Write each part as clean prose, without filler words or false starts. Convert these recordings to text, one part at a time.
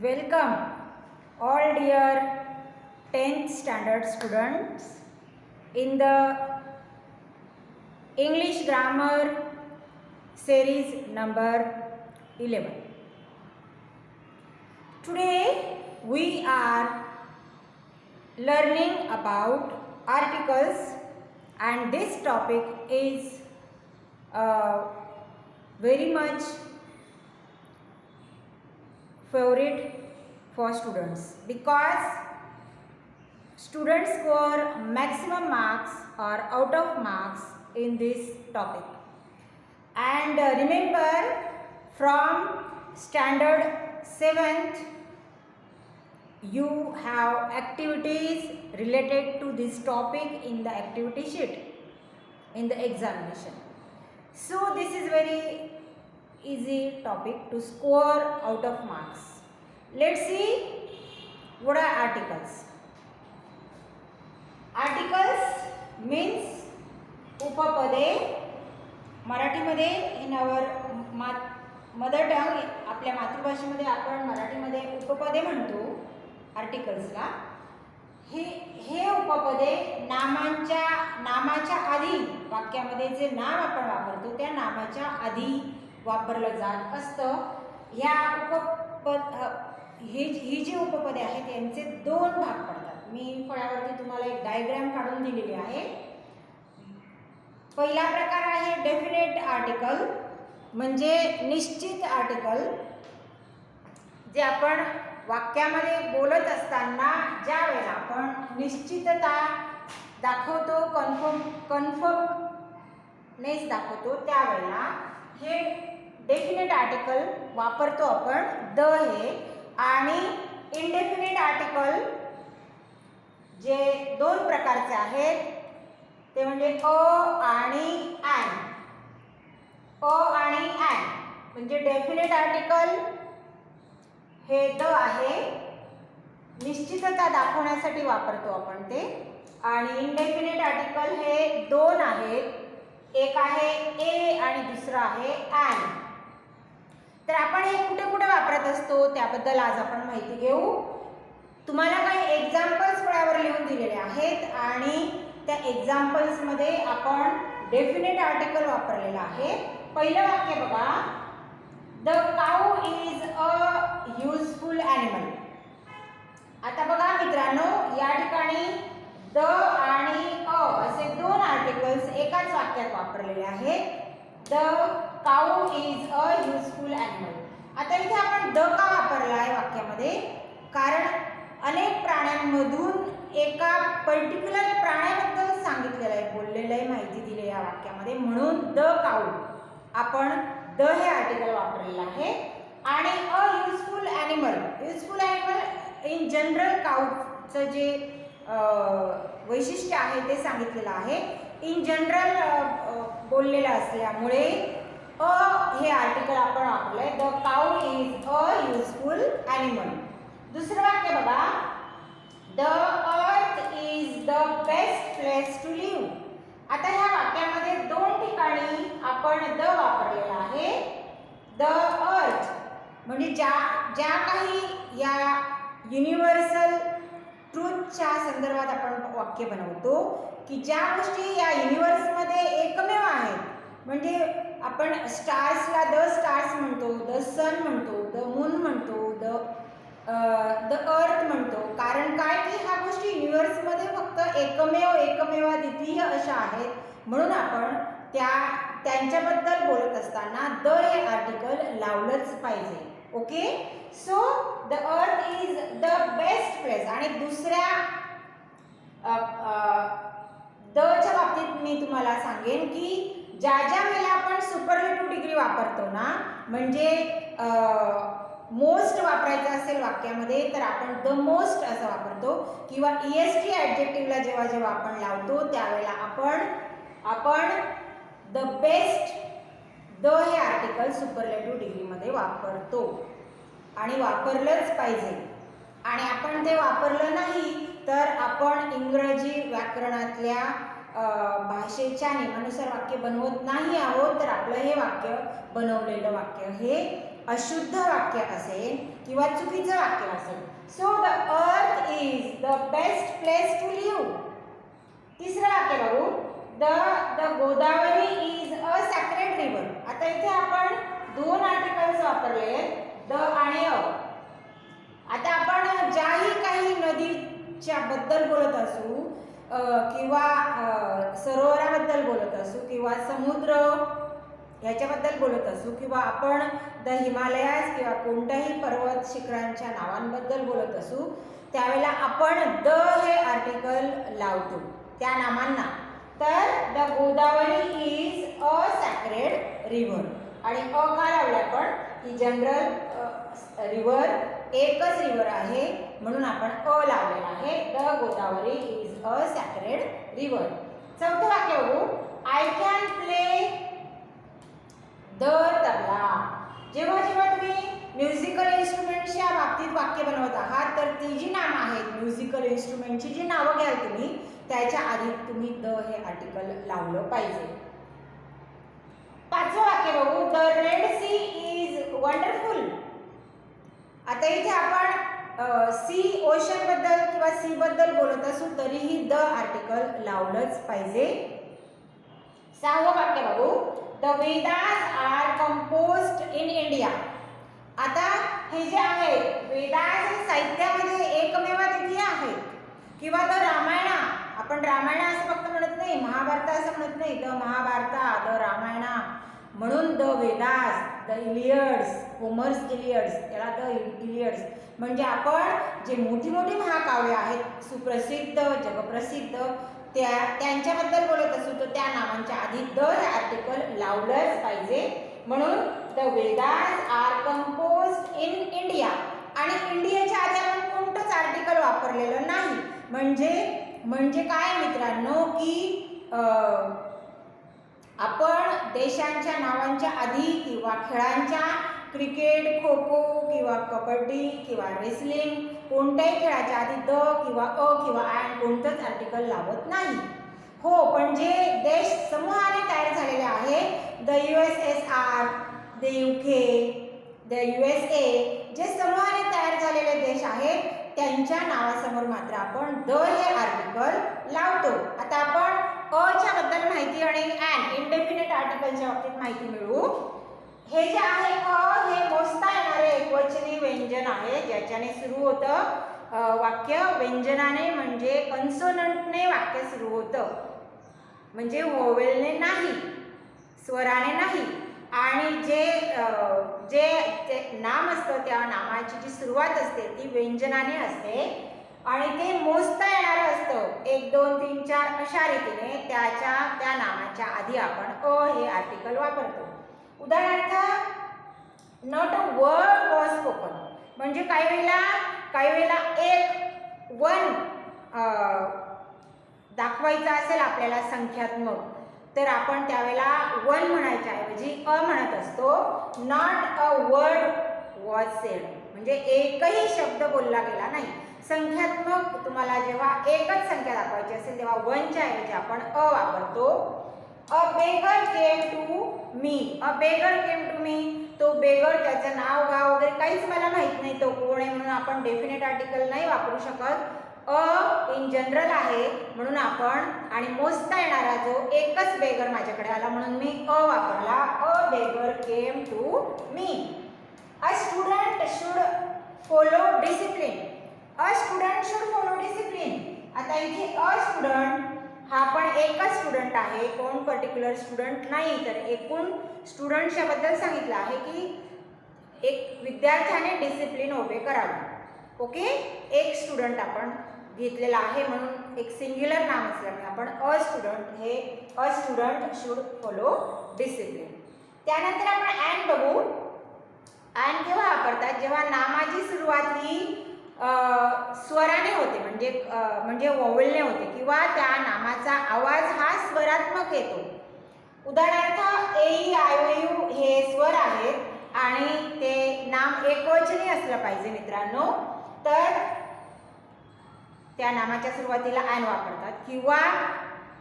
Welcome all dear 10th standard students in the English grammar series number 11. Today we are learning about articles, and this topic is very much favorite for students because students score maximum marks or out of marks in this topic. And remember, from standard 7th you have activities related to this topic in the activity sheet in the examination. So this is very easy topic to score out of marks. Let's see what are articles. Articles means उपपदे. मराठीमध्ये in our mother tongue, आपल्या मातृभाषेमध्ये आपण मराठीमध्ये उपपदे म्हणतो आर्टिकल्सला. हे उपपदे नामाच्या आधी, वाक्यामध्ये जे नाम आपण वापरतो त्या नामाच्या आधी वापरलं जात असतं. ह्या ही जी उपपदे आहेत यांचे दोन भाग पडतात. मी फळ्यावरती तुम्हाला एक डायग्राम काढून दिलेली आहे. पहिला प्रकार आहे डेफिनेट आर्टिकल, म्हणजे निश्चित आर्टिकल, जे आपण वाक्यामध्ये बोलत असताना ज्या वेळेला आपण निश्चितता दाखवतो, कन्फर्मनेस दाखवतो, त्यावेळेला हे डेफिनेट आर्टिकल वापरतो आपण द हे. आणि इनडेफिनेट आर्टिकल जे दोन प्रकारचे आहेत ते म्हणजे अ आणि ॲन. अ आणि ॲन म्हणजे डेफिनेट आर्टिकल हे द आहे, निश्चितता दाखवण्यासाठी वापरतो आपण ते. आणि इनडेफिनेट आर्टिकल हे दोन आहेत, एक आहे ए आणि दुसरा आहे ॲन. तर आपण हे कुठे कुठे वापरत असतो त्याबद्दल आज आपण माहिती घेऊ. तुम्हाला काही एक्झाम्पल्स फळ्यावर लिहून दिलेले आहेत आणि त्या एक्झाम्पल्समध्ये आपण डेफिनेट आर्टिकल वापरलेलं आहे. पहिलं वाक्य बघा, the cow is a useful animal. आता बघा मित्रांनो, या ठिकाणी द आणि अ असे दोन आर्टिकल्स एकाच वाक्यात वापरलेले आहेत. The cow is a useful animal. आता इथे आपण द का वापरला आहे वाक्यामध्ये? कारण अनेक प्राण्यांमधून एका पर्टिक्युलर प्राण्याबद्दल सांगितलेलं आहे, बोललेलं आहे, माहिती दिली या वाक्यामध्ये, म्हणून द काऊ आपण द हे आर्टिकल वापरलेलं आहे. आणि a useful animal, useful animal in general काऊचं जे वैशिष्ट्य आहे ते सांगितलेलं आहे. इन जनरल बोललेलं असल्यामुळे अ हे आर्टिकल आपण वापरलं आहे. The cow is a useful animal. दुसरं वाक्य बघा, the earth is the best place to live. आता ह्या वाक्यामध्ये दोन ठिकाणी आपण द वापरलेला आहे. द अर्थ म्हणजे ज्या काही या युनिव्हर्सल ट्रूथच्या संदर्भात आपण वाक्य बनवतो की ज्या गोष्टी या युनिव्हर्समध्ये एकमेव आहेत. म्हणजे आपण स्टार्सला द स्टार्स म्हणतो, द सन म्हणतो, द मून म्हणतो, द अर्थ म्हणतो. कारण काय की ह्या गोष्टी युनिव्हर्समध्ये फक्त एकमेवाद्वितीय अशा आहेत, म्हणून आपण त्यांच्याबद्दल बोलत असताना द हे आर्टिकल लावलंच पाहिजे. Okay, so the earth is the best place. आणि दुसऱ्या दच्या बाबतीत मी तुम्हाला सांगेन की ज्या वेळेला आपण सुपरलेटिव्ह डिग्री वापरतो ना, म्हणजे मोस्ट वापरायचं असेल वाक्यामध्ये तर आपण द मोस्ट असं वापरतो, किंवा EST ॲडजेक्टिव्हला जेव्हा आपण लावतो त्यावेळेला आपण द बेस्ट, द हे आर्टिकल सुपरलेटिव्ह डिग्रीमध्ये वापरतो आणि वापरलंच पाहिजे. आणि आपण ते वापरलं नाही तर आपण इंग्रजी व्याकरणातल्या भाषेच्या नियमानुसार वाक्य बनवत नाही आहोत, तर आपलं हे वाक्य बनवलेलं वाक्य हे अशुद्ध वाक्य असेल किंवा चुकीचं वाक्य असेल. So the earth is the best place to live. तिसरं वाक्य बघू. The Godavari is a sacred river. आता इथे आपण दोन आर्टिकल्स वापरले, द आणि अ. आता आपण ज्याही काही नदीच्या बद्दल बोलत असू किंवा सरोवराबद्दल बोलत असू किंवा समुद्र ह्याच्याबद्दल बोलत असू किंवा आपण द हिमालयास किंवा कोणत्याही पर्वत शिखरांच्या नावांबद्दल बोलत असू, त्यावेळेला आपण द हे आर्टिकल लावतो त्या नामांना. तर the Godavari is a sacred river. आणि अ का लावलं आपण? ही जनरल रिव्हर एकच रिव्हर आहे म्हणून आपण अ लावलेला आहे. The Godavari is a sacred river. चौथं वाक्य बघू. I can play the tabla. जेव्हा जेव्हा तुम्ही म्युझिकल इन्स्ट्रुमेंटच्या बाबतीत वाक्य बनवत आहात तर ती जी नावं आहेत म्युझिकल इन्स्ट्रुमेंटची जी नावं घ्याल तुम्ही त्याच्या आधी तुम्ही द हे आर्टिकल लावलं पाहिजे. पाचवं वाक्य बघू. The Red Sea is wonderful. आता इथे आपण सी ओशन बद्दल किंवा सी बद्दल बोलत असू तरीही द आर्टिकल लावलंच पाहिजे. सहावं वाक्य बघू. The Vedas are composed in India. आता हे जे आहे वेदास हे साहित्यामध्ये एकमेव द्वितीय आहे किंवा द रामायणा. आपण रामायणा असं फक्त म्हणत नाही, महाभारत असं म्हणत नाही. द महाभारता, द रामायणा म्हणून द वेदास, द इलियड्स, होमर्स इलियड्स, त्याला द इलियड्स म्हणजे आपण जे मोठी मोठी महाकाव्य आहेत सुप्रसिद्ध जगप्रसिद्ध त्यांच्याबद्दल बोलत असू तर त्या नावांच्या आधी द हे आर्टिकल लावलंच पाहिजे. म्हणून the Vedas are composed in India. आणि इंडियाच्या आधी आपण कोणतंच आर्टिकल वापरलेलं नाही. म्हणजे काय मित्रांनो की आपण देशांच्या नावांच्या आधी किंवा खेळांच्या क्रिकेट, खो खो किंवा कबड्डी किंवा रेसलिंग कोणत्याही खेळाच्या आधी द किंवा अ किंवा अँड कोणतंच आर्टिकल लावत नाही. हो, पण जे देश समूहाने तयार झालेले आहे the USSR, the UK, the USA जे समूहाने तयार झालेले देश आहेत त्यांच्या नावासमोर मात्र आपण द हे आर्टिकल लावतो. आता आपण अच्या बद्दल माहिती आणि अँड इनडेफिनिट आर्टिकलच्या बाबतीत माहिती मिळवू. हे जे आहे अ हे मोजता येणारे एकवचनी व्यंजन आहे ज्याच्याने सुरू होतं वाक्य. व्यंजनाने म्हणजे कन्सोनंटने वाक्य सुरू होतं म्हणजे व्होवेलने नाही, स्वराने नाही. आणि जे नाम असतं त्या नामाची जी सुरुवात असते ती व्यंजनाने असते आणि ते मोजता येणारं असतं 1 2 3 4 अशा रीतीने त्या नामाच्या आधी आपण अ हे आर्टिकल वापरतो. उदाहरणार्थ not a word was spoken म्हणजे काही वेळेला एक वन दाखवायचा असेल आपल्याला संख्यात्मक तर आपण त्यावेळेला वन म्हणायच्या ऐवजी अ म्हणत असतो. Not a word was sed म्हणजे एकही शब्द बोलला गेला नाही. संख्यात्मक तुम्हाला जेव्हा एकच संख्या दाखवायची असेल तेव्हा वनच्या ऐवजी आपण अ वापरतो. A beggar came to me. A beggar came to me. तो बेगर त्याचं नाव गाव वगैरे काहीच मला माहित नाही तो कोण आहे म्हणून आपण डेफिनेट आर्टिकल नाही वापरू शकत. अ इन जनरल आहे म्हणून आपण आणि मोजता येणारा जो एकच बेगर माझ्याकडे आला म्हणून मी अ वापरला. A beggar came to me. A student should follow discipline. A student should follow discipline. आता इथे अ स्टुडंट हा पण एकच स्टुडंट आहे, कोण पर्टिक्युलर स्टुडंट नाही तर एकूण स्टुडंट्सच्या बद्दल सांगितलं आहे की एक विद्यार्थ्याने डिसिप्लिन ओबे करावे. ओके, एक स्टुडंट आपण घेतलेला आहे म्हणून एक सिंग्युलर नाम असल्यामुळे आपण अ स्टुडंट शुड फॉलो डिसिप्लिन. त्यानंतर आपण अँड बघू. अँड केव्हा वापरतात? जेव्हा नामाची सुरुवात ही स्वराने होते म्हणजे वॉवेलने होते किंवा त्या नामाचा आवाज हा स्वरात्मक येतो. उदाहरणार्थ ए ई आय ओ यू हे स्वर आहेत आणि ते नाम एकवचनी असलं पाहिजे मित्रांनो तर त्या नामाच्या सुरुवातीला अँड वापरतात. किंवा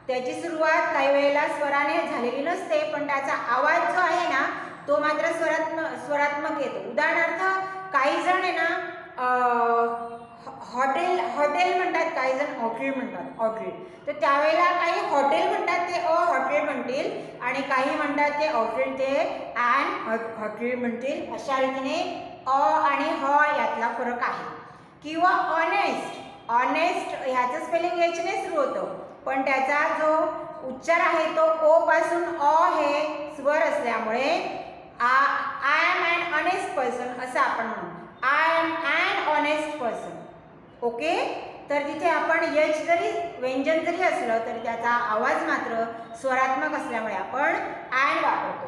त्याची सुरुवात काही वेळेला स्वराने झालेली नसते पण त्याचा आवाज जो आहे ना तो मात्र स्वरात्मक येतो. उदाहरणार्थ काही जण आहे ना हॉटेल म्हणतात, काही जण हॉटेल म्हणतात, हॉटेल. तर त्यावेळेला काही हॉटेल म्हणतात ते हॉटेल म्हणतील आणि काही म्हणतात ते हॉटेल ते हॉटेल म्हणतील. अशा रीतीने आणि यातला फरक आहे. किंवा ऑनेस्ट ह्याचं स्पेलिंग एच ने सुरू होतं, पण त्याचा जो उच्चार आहे तो ओ पासून हे स्वर असल्यामुळे I am an honest person असं आपण म्हणू. I am an honest person. Okay. तर तिथे आपण यच जरी व्यंजन जरी असलं तरी त्याचा आवाज मात्र स्वरात्मक असल्यामुळे आपण अँड वापरतो.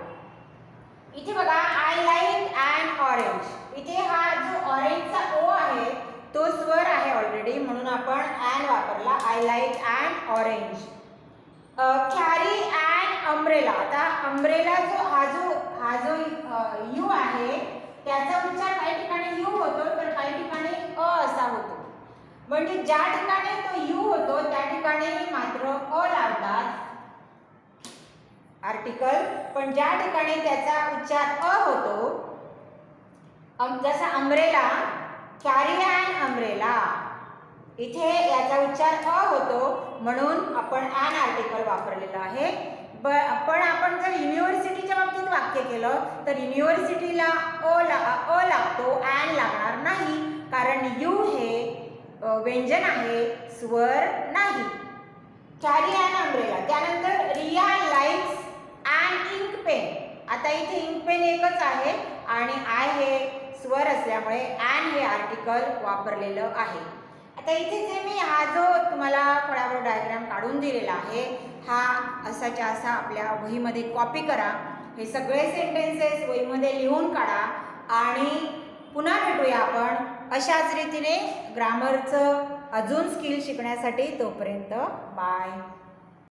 इथे बघा आय लाईक अँड ऑरेंज. इथे हा जो ऑरेंजचा ओ आहे तो स्वर आहे ऑलरेडी, म्हणून आपण अँड वापरला. I like and orange. Carry and umbrella. आता अम्ब्रेला हा जो यू आहे त्याचा उच्चार काही ठिकाणी यू होतो तर काही ठिकाणी असा होतो. म्हणजे ज्या ठिकाणी तो यू होतो त्या ठिकाणी मात्र लावतात आर्टिकल, पण ज्या ठिकाणी त्याचा उच्चार होतो जसा अम्ब्रेला, कॅरी अँड अम्ब्रेला, इथे याचा उच्चार होतो म्हणून आपण अन आर्टिकल वापरलेलं आहे. पण आपण जर युनिव्हर्सिटीच्या बाबतीत वाक्य केलं तर युनिव्हर्सिटीला लागतो, अन लागणार नाही, कारण यू हे व्यंजन आहे, स्वर नाही. Carry and umbrella. त्यानंतर Riya likes and ink pen. आता इथे इंक पेन एकच आहे आणि आय हे स्वर असल्यामुळे अँड हे आर्टिकल वापरलेलं आहे. आता इथे जे मी हा जो तुम्हाला फळावर डायग्राम काढून दिलेला आहे हा असाच्या असा आपल्या वहीमध्ये कॉपी करा. हे सगळे सेंटेन्सेस वहीमध्ये लिहून काढा आणि पुन्हा भेटूया आपण अशाच रीतीने ग्रामरचं अजून स्किल शिकण्यासाठी. तोपर्यंत बाय.